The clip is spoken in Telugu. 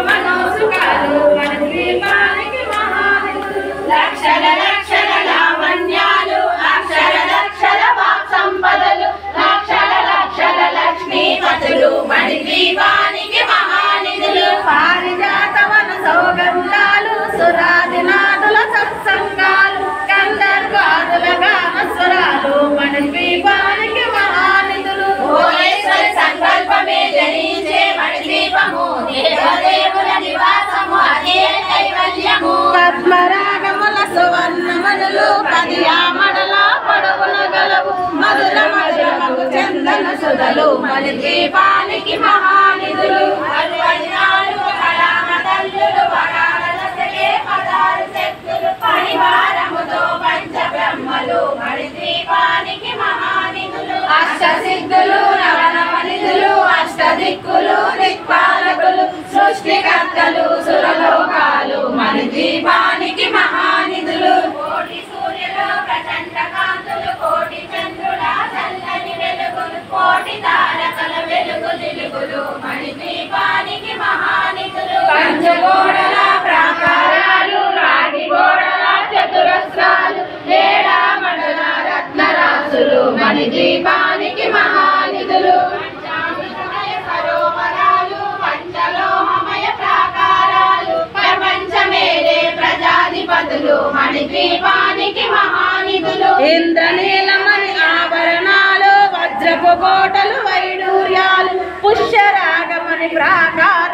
మనోసుకాలు మన ద్వీపానికి మహానిధులు లక్షల లక్షల లావణ్యాలు అక్షర లక్షల వాక్ సంపదలు లక్షల లక్షల లక్ష్మీపతులు మన ద్వీపానికి మహానిధులు పారిజాత వన సౌగంధాలు సురాదినాథుల సత్సంగాలు గంధర్వాదుల గానస్వరాలు మన ద్వీపానికి మహానిధులు భువనేశ్వరి సంకల్పమే జనించే మన ద్వీపము దేవదేవుల నివాసము అదే కైవల్యము పద్మరాగముల సువర్ణమణులు పదియామడల పొడవున గలవు మధుర మధురమగు చందన సుధలు మన ద్వీపానికి మహానిధులు అరువజ్ఞాలు కళామతల్లులు వరాలసగే పదారు శక్తులు పరివారముతో పంచ బ్రహ్మలు మన ద్వీపానికి మహానిధులు అష్టసిద్ధులు నవనవనిధులు అష్టదిక్కులు దిక్పాలకులు సృష్టికర్తలు సురలోకాలు మన ద్వీపానికి మహానిధులు కోటి సూర్యులు ప్రచండ కాంతులు కోటి చంద్రుల చల్లని వెలుగులు కోటి తారకల వెలుగు జిలుగులు మన ద్వీపానికి మహానిధులు పంచగోడల ప్రాకారాలు రాగి గోడల చతురస్రాలు ఏడామడల రత్నరాసులు మన ద్వీపానికి మహానిధులు పంచామృతమయ సరోవరాలు పంచలోహమయ ప్రాకారాలు ప్రపంచమేలే ప్రజాధిపతులు మన ద్వీపానికి మహానిధులు ఇంద్రనీలమణి ఆభరణాలు వజ్రపు కోటలు వైడూర్యాలు పుష్యరాగమని ప్రాకార